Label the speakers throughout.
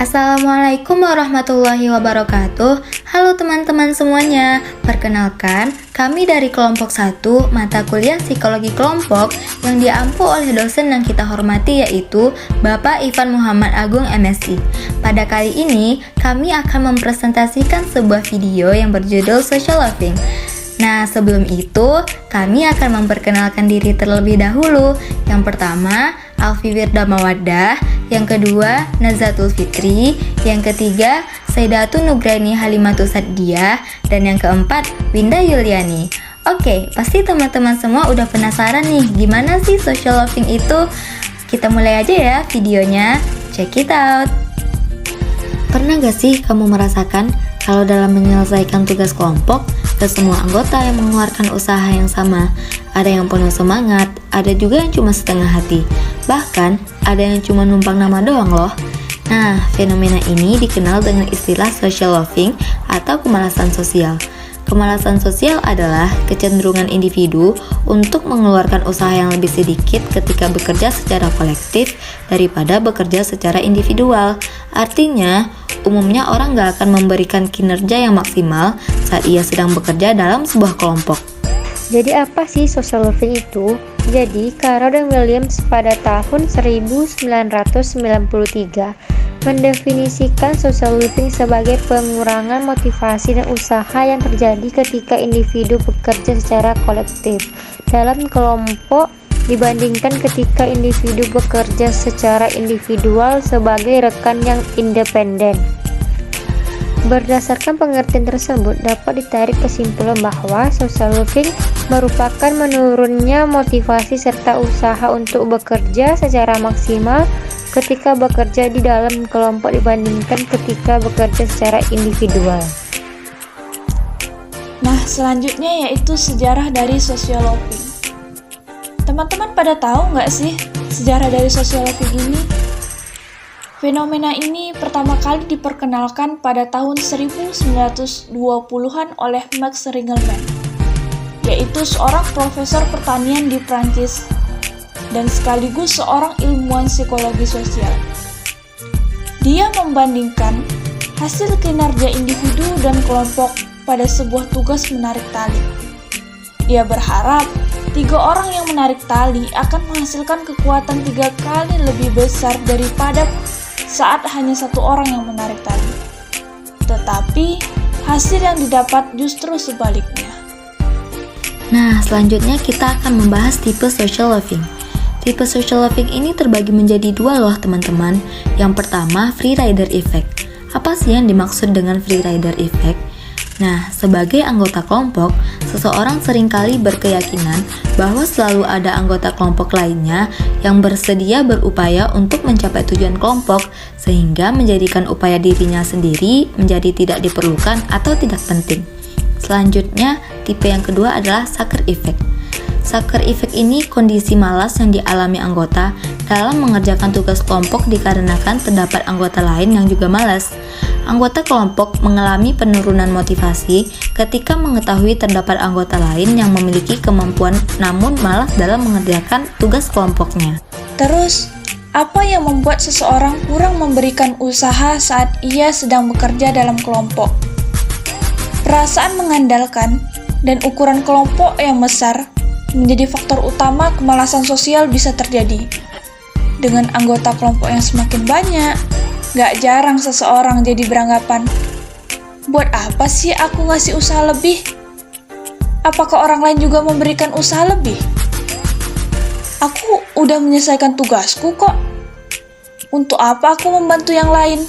Speaker 1: Assalamualaikum warahmatullahi wabarakatuh. Halo teman-teman semuanya. Perkenalkan, kami dari kelompok 1 mata kuliah psikologi kelompok yang diampu oleh dosen yang kita hormati yaitu Bapak Ivan Muhammad Agung MSI. Pada kali ini, kami akan mempresentasikan sebuah video yang berjudul Social Loving. Nah, sebelum itu, kami akan memperkenalkan diri terlebih dahulu. Yang pertama, Alfi Wirda Mawaddah. Yang kedua, Nazatul Fitri. Yang ketiga, Saidatun Nugraini Halimatus Saddiah. Dan yang keempat, Winda Yuliani. Oke, pasti teman-teman semua udah penasaran nih, gimana sih social loving itu? Kita mulai aja ya videonya. Check it out. Pernah gak sih kamu merasakan kalau dalam menyelesaikan tugas kelompok, ke semua anggota yang mengeluarkan usaha yang sama? Ada yang penuh semangat, ada juga yang cuma setengah hati. Bahkan, ada yang cuma numpang nama doang loh. Nah, fenomena ini dikenal dengan istilah social loving atau kemalasan sosial. Kemalasan sosial adalah kecenderungan individu untuk mengeluarkan usaha yang lebih sedikit ketika bekerja secara kolektif daripada bekerja secara individual. Artinya, umumnya orang gak akan memberikan kinerja yang maksimal saat ia sedang bekerja dalam sebuah kelompok.
Speaker 2: Jadi apa sih social loving itu? Jadi, Carroll dan Williams pada tahun 1993 mendefinisikan social loving sebagai pengurangan motivasi dan usaha yang terjadi ketika individu bekerja secara kolektif dalam kelompok dibandingkan ketika individu bekerja secara individual sebagai rekan yang independen. Berdasarkan pengertian tersebut, dapat ditarik kesimpulan bahwa social loving merupakan menurunnya motivasi serta usaha untuk bekerja secara maksimal ketika bekerja di dalam kelompok dibandingkan ketika bekerja secara individual.
Speaker 3: Nah, selanjutnya yaitu sejarah dari social loving. Teman-teman pada tahu nggak sih sejarah dari social loving ini? Fenomena ini pertama kali diperkenalkan pada tahun 1920-an oleh Max Ringelmann, yaitu seorang profesor pertanian di Prancis dan sekaligus seorang ilmuwan psikologi sosial. Dia membandingkan hasil kinerja individu dan kelompok pada sebuah tugas menarik tali. Dia berharap 3 orang yang menarik tali akan menghasilkan kekuatan 3 kali lebih besar daripada saat hanya 1 orang yang menarik tali. Tetapi, hasil yang didapat justru sebaliknya.
Speaker 1: Nah, selanjutnya kita akan membahas tipe social loving. Tipe social loving ini terbagi menjadi 2 loh teman-teman. Yang pertama, free rider effect. Apa sih yang dimaksud dengan free rider effect? Nah, sebagai anggota kelompok, seseorang seringkali berkeyakinan bahwa selalu ada anggota kelompok lainnya yang bersedia berupaya untuk mencapai tujuan kelompok, sehingga menjadikan upaya dirinya sendiri menjadi tidak diperlukan atau tidak penting. Selanjutnya, tipe yang kedua adalah sucker effect. Sucker effect ini kondisi malas yang dialami anggota dalam mengerjakan tugas kelompok dikarenakan terdapat anggota lain yang juga malas. Anggota kelompok mengalami penurunan motivasi ketika mengetahui terdapat anggota lain yang memiliki kemampuan namun malas dalam mengerjakan tugas kelompoknya.
Speaker 3: Terus, apa yang membuat seseorang kurang memberikan usaha saat ia sedang bekerja dalam kelompok? Perasaan mengandalkan dan ukuran kelompok yang besar menjadi faktor utama kemalasan sosial bisa terjadi. Dengan anggota kelompok yang semakin banyak, gak jarang seseorang jadi beranggapan, buat apa sih aku ngasih usaha lebih? Apakah orang lain juga memberikan usaha lebih? Aku udah menyelesaikan tugasku kok. Untuk apa aku membantu yang lain?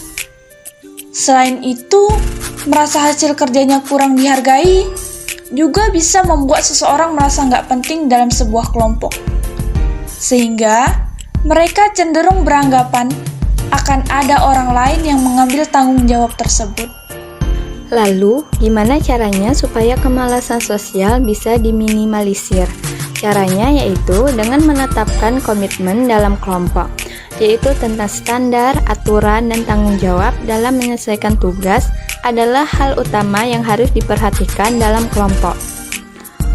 Speaker 3: Selain itu, merasa hasil kerjanya kurang dihargai juga bisa membuat seseorang merasa nggak penting dalam sebuah kelompok. Sehingga, mereka cenderung beranggapan akan ada orang lain yang mengambil tanggung jawab tersebut.
Speaker 2: Lalu, gimana caranya supaya kemalasan sosial bisa diminimalisir? Caranya yaitu dengan menetapkan komitmen dalam kelompok, yaitu tentang standar, aturan, dan tanggung jawab dalam menyelesaikan tugas adalah hal utama yang harus diperhatikan dalam kelompok.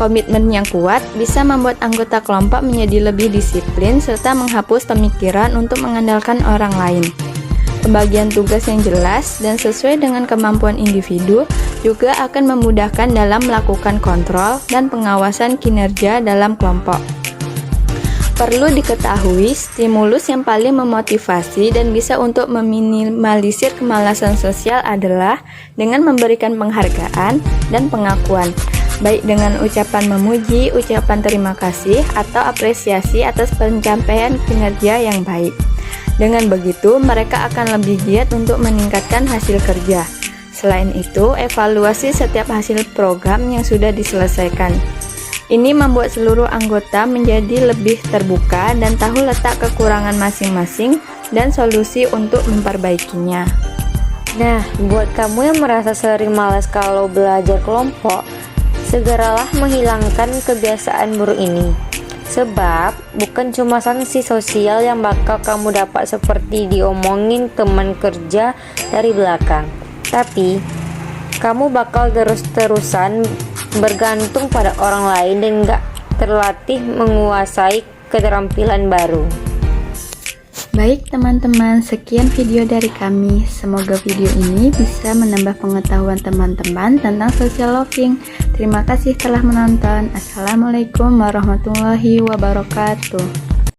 Speaker 2: Komitmen yang kuat bisa membuat anggota kelompok menjadi lebih disiplin serta menghapus pemikiran untuk mengandalkan orang lain. Pembagian tugas yang jelas dan sesuai dengan kemampuan individu juga akan memudahkan dalam melakukan kontrol dan pengawasan kinerja dalam kelompok. Perlu diketahui, stimulus yang paling memotivasi dan bisa untuk meminimalisir kemalasan sosial adalah dengan memberikan penghargaan dan pengakuan, baik dengan ucapan memuji, ucapan terima kasih, atau apresiasi atas pencapaian kinerja yang baik. Dengan begitu, mereka akan lebih giat untuk meningkatkan hasil kerja. Selain itu, evaluasi setiap hasil program yang sudah diselesaikan. Ini membuat seluruh anggota menjadi lebih terbuka dan tahu letak kekurangan masing-masing dan solusi untuk memperbaikinya.
Speaker 4: Nah, buat kamu yang merasa sering malas kalau belajar kelompok, segeralah menghilangkan kebiasaan buruk ini. Sebab, bukan cuma sanksi sosial yang bakal kamu dapat seperti diomongin teman kerja dari belakang, tapi kamu bakal terus-terusan bergantung pada orang lain dan gak terlatih menguasai keterampilan baru.
Speaker 2: Baik teman-teman, sekian video dari kami. Semoga video ini bisa menambah pengetahuan teman-teman tentang social loving. Terima kasih telah menonton. Assalamualaikum warahmatullahi wabarakatuh.